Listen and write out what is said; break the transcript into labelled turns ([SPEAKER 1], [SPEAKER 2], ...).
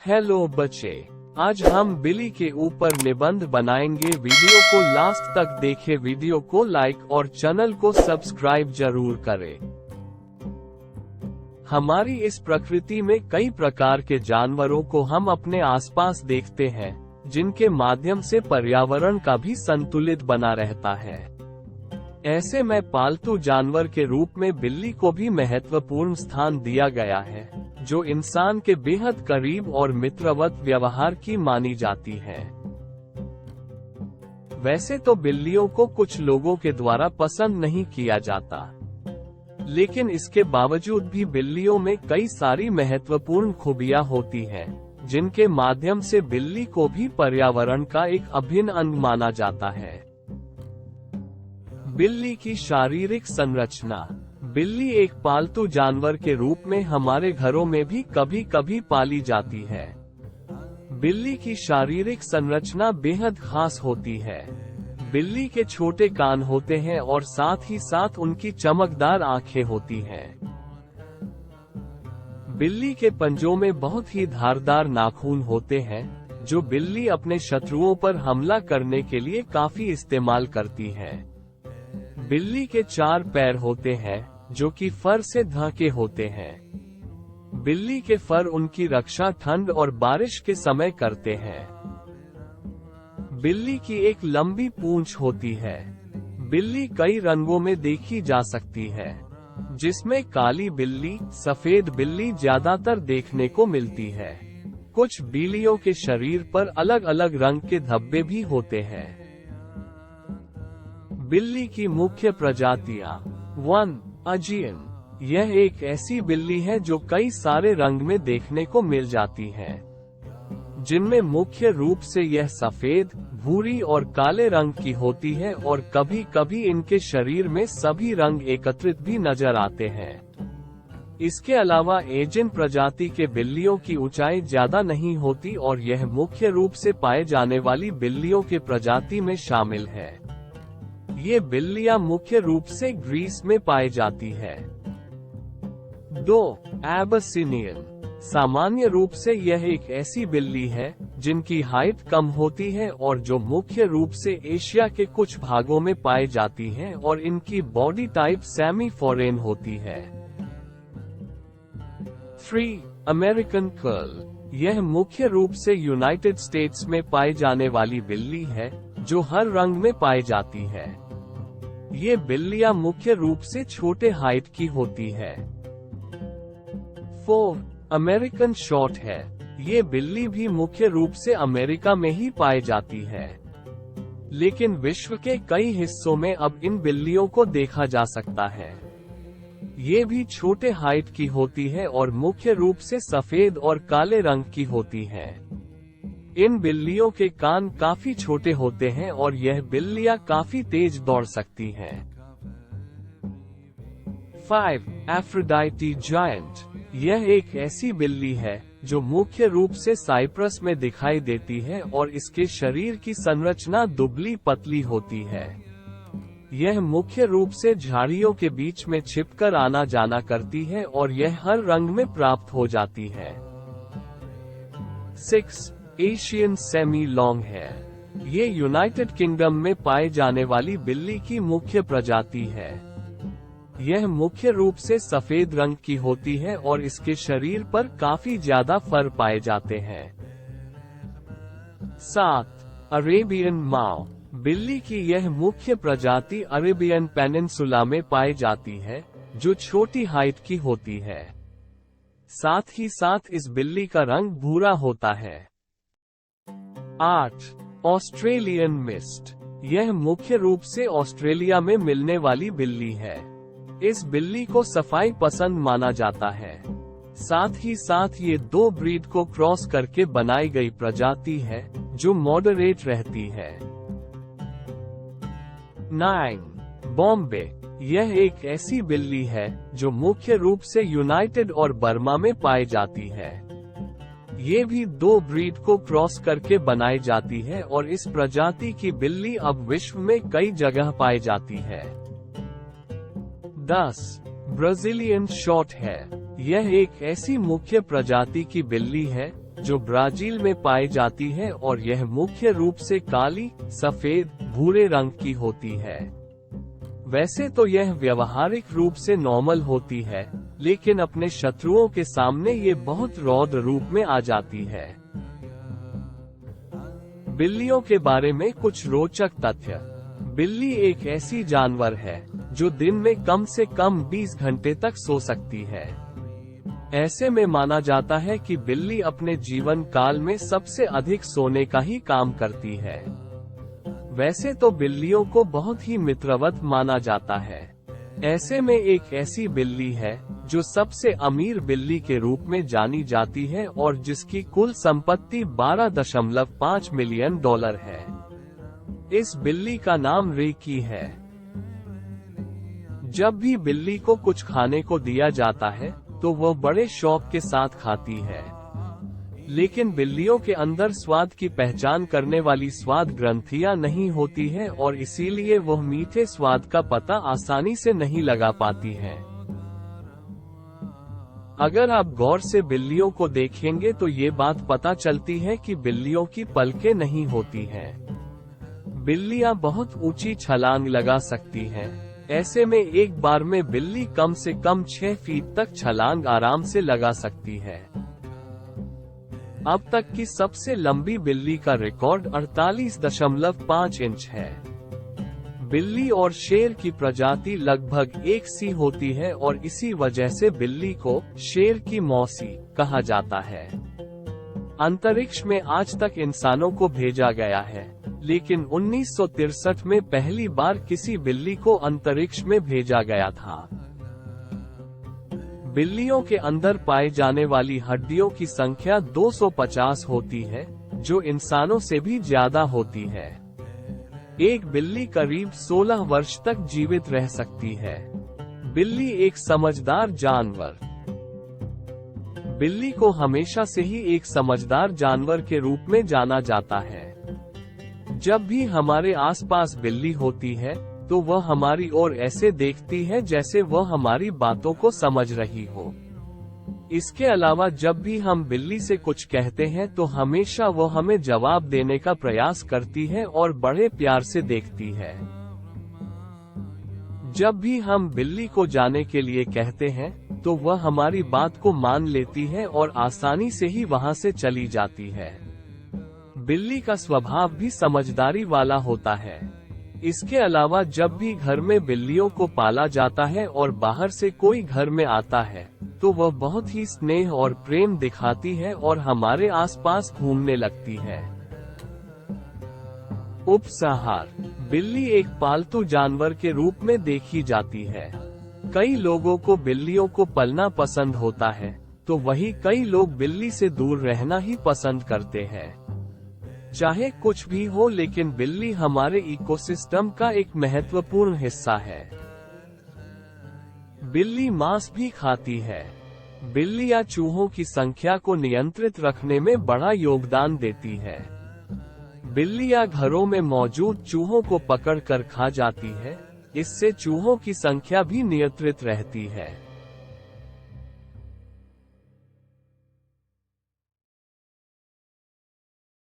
[SPEAKER 1] Hello बच्चे, आज हम बिल्ली के ऊपर निबंध बनाएंगे। वीडियो को लास्ट तक देखें। वीडियो को लाइक और चैनल को सब्सक्राइब जरूर करें। हमारी इस प्रकृति में कई प्रकार के जानवरों को हम अपने आसपास देखते हैं, जिनके माध्यम से पर्यावरण का भी संतुलित बना रहता है। ऐसे में पालतू जानवर के रूप में बिल्ली को भी महत्वपूर्ण स्थान दिया गया है, जो इंसान के बेहद करीब और मित्रवत व्यवहार की मानी जाती है। वैसे तो बिल्लियों को कुछ लोगों के द्वारा पसंद नहीं किया जाता, लेकिन इसके बावजूद भी बिल्लियों में कई सारी महत्वपूर्ण खूबियां होती हैं, जिनके माध्यम से बिल्ली को भी पर्यावरण का एक अभिन्न अंग माना जाता है। बिल्ली की शारीरिक संरचना। बिल्ली एक पालतू जानवर के रूप में हमारे घरों में भी कभी कभी पाली जाती है। बिल्ली की शारीरिक संरचना बेहद खास होती है। बिल्ली के छोटे कान होते हैं और साथ ही साथ उनकी चमकदार आंखें होती हैं। बिल्ली के पंजों में बहुत ही धारदार नाखून होते हैं, जो बिल्ली अपने शत्रुओं पर हमला करने के लिए काफी इस्तेमाल करती है। बिल्ली के 4 पैर होते हैं, जो कि फर से ढके होते हैं। बिल्ली के फर उनकी रक्षा ठंड और बारिश के समय करते हैं। बिल्ली की एक लंबी पूंछ होती है। बिल्ली कई रंगों में देखी जा सकती है, जिसमें काली बिल्ली, सफेद बिल्ली ज्यादातर देखने को मिलती है। कुछ बिल्लियों के शरीर पर अलग अलग रंग के धब्बे भी होते हैं। बिल्ली की मुख्य प्रजातियां। 1. अजियन। यह एक ऐसी बिल्ली है जो कई सारे रंग में देखने को मिल जाती है, जिनमें मुख्य रूप से यह सफेद, भूरी और काले रंग की होती है, और कभी कभी इनके शरीर में सभी रंग एकत्रित भी नजर आते हैं। इसके अलावा एजियन प्रजाति के बिल्लियों की ऊंचाई ज्यादा नहीं होती और यह मुख्य रूप से पाए जाने वाली बिल्लियों के प्रजाति में शामिल है। ये बिल्लियां मुख्य रूप से ग्रीस में पाई जाती है। 2. एबसिनियन। सामान्य रूप से यह एक ऐसी बिल्ली है जिनकी हाइट कम होती है और जो मुख्य रूप से एशिया के कुछ भागों में पाई जाती है, और इनकी बॉडी टाइप सेमी फॉरेन होती है। 3. American curl. यह मुख्य रूप से यूनाइटेड स्टेट्स में पाई जाने वाली बिल्ली है, जो हर रंग में पाई जाती है। ये बिल्लियां मुख्य रूप से छोटे हाइट की होती है। 4. अमेरिकन शॉर्ट है। ये बिल्ली भी मुख्य रूप से अमेरिका में ही पाई जाती है, लेकिन विश्व के कई हिस्सों में अब इन बिल्लियों को देखा जा सकता है। ये भी छोटे हाइट की होती है और मुख्य रूप से सफेद और काले रंग की होती है। इन बिल्लियों के कान काफी छोटे होते हैं और यह बिल्लियां काफी तेज दौड़ सकती हैं। 5. Aphrodite giant. यह एक ऐसी बिल्ली है जो मुख्य रूप से साइप्रस में दिखाई देती है और इसके शरीर की संरचना दुबली पतली होती है। यह मुख्य रूप से झाड़ियों के बीच में छिपकर आना जाना करती है और यह हर रंग में प्राप्त हो जाती है। 6. एशियन सेमी लॉन्ग है। ये यूनाइटेड किंगडम में पाए जाने वाली बिल्ली की मुख्य प्रजाति है। यह मुख्य रूप से सफेद रंग की होती है और इसके शरीर पर काफी ज्यादा फर पाए जाते हैं। 7. अरेबियन माओ। बिल्ली की यह मुख्य प्रजाति अरेबियन पेनिनसुला में पाई जाती है, जो छोटी हाइट की होती है। साथ ही साथ इस बिल्ली का रंग भूरा होता है। 8. Australian mist. यह मुख्य रूप से ऑस्ट्रेलिया में मिलने वाली बिल्ली है। इस बिल्ली को सफाई पसंद माना जाता है। साथ ही साथ ये 2 ब्रीड को क्रॉस करके बनाई गई प्रजाति है, जो मॉडरेट रहती है। 9. बॉम्बे। यह एक ऐसी बिल्ली है जो मुख्य रूप से यूनाइटेड और बर्मा में पाई जाती है। ये भी 2 ब्रीड को क्रॉस करके बनाई जाती है और इस प्रजाति की बिल्ली अब विश्व में कई जगह पाई जाती है। 10. ब्राजीलियन शॉर्ट है। यह एक ऐसी मुख्य प्रजाति की बिल्ली है जो ब्राजील में पाई जाती है और यह मुख्य रूप से काली, सफेद, भूरे रंग की होती है। वैसे तो यह व्यवहारिक रूप से नॉर्मल होती है, लेकिन अपने शत्रुओं के सामने ये बहुत रौद्र रूप में आ जाती है। बिल्लियों के बारे में कुछ रोचक तथ्य। बिल्ली एक ऐसी जानवर है जो दिन में कम से कम 20 घंटे तक सो सकती है। ऐसे में माना जाता है कि बिल्ली अपने जीवन काल में सबसे अधिक सोने का ही काम करती है। वैसे तो बिल्लियों को बहुत ही मित्रवत माना जाता है। ऐसे में एक ऐसी बिल्ली है जो सबसे अमीर बिल्ली के रूप में जानी जाती है और जिसकी कुल संपत्ति $12.5 मिलियन है। इस बिल्ली का नाम रेकी है। जब भी बिल्ली को कुछ खाने को दिया जाता है तो वह बड़े शौक के साथ खाती है। लेकिन बिल्लियों के अंदर स्वाद की पहचान करने वाली स्वाद ग्रंथियां नहीं होती है और इसीलिए वह मीठे स्वाद का पता आसानी से नहीं लगा पाती हैं। अगर आप गौर से बिल्लियों को देखेंगे तो ये बात पता चलती है कि बिल्लियों की पलकें नहीं होती हैं। बिल्लियां बहुत ऊंची छलांग लगा सकती हैं। ऐसे में एक बार में बिल्ली कम से कम 6 फीट तक छलांग आराम से लगा सकती है। अब तक की सबसे लंबी बिल्ली का रिकॉर्ड 48.5 इंच है। बिल्ली और शेर की प्रजाति लगभग एक सी होती है और इसी वजह से बिल्ली को शेर की मौसी कहा जाता है। अंतरिक्ष में आज तक इंसानों को भेजा गया है, लेकिन 1963 में पहली बार किसी बिल्ली को अंतरिक्ष में भेजा गया था। बिल्लियों के अंदर पाए जाने वाली हड्डियों की संख्या 250 होती है, जो इंसानों से भी ज्यादा होती है। एक बिल्ली करीब 16 वर्ष तक जीवित रह सकती है। बिल्ली एक समझदार जानवर। बिल्ली को हमेशा से ही एक समझदार जानवर के रूप में जाना जाता है। जब भी हमारे आसपास बिल्ली होती है तो वह हमारी ओर ऐसे देखती है जैसे वह हमारी बातों को समझ रही हो। इसके अलावा जब भी हम बिल्ली से कुछ कहते हैं तो हमेशा वह हमें जवाब देने का प्रयास करती है और बड़े प्यार से देखती है। जब भी हम बिल्ली को जाने के लिए कहते हैं तो वह हमारी बात को मान लेती है और आसानी से ही वहां से चली जाती है। बिल्ली का स्वभाव भी समझदारी वाला होता है। इसके अलावा जब भी घर में बिल्लियों को पाला जाता है और बाहर से कोई घर में आता है तो वह बहुत ही स्नेह और प्रेम दिखाती है और हमारे आसपास घूमने लगती है। उपसंहार। बिल्ली एक पालतू जानवर के रूप में देखी जाती है। कई लोगों को बिल्लियों को पालना पसंद होता है, तो वहीं कई लोग बिल्ली से दूर रहना ही पसंद करते हैं। चाहे कुछ भी हो, लेकिन बिल्ली हमारे इकोसिस्टम का एक महत्वपूर्ण हिस्सा है। बिल्ली मांस भी खाती है। बिल्लियां चूहों की संख्या को नियंत्रित रखने में बड़ा योगदान देती है। बिल्लियां घरों में मौजूद चूहों को पकड़कर खा जाती है, इससे चूहों की संख्या भी नियंत्रित रहती है।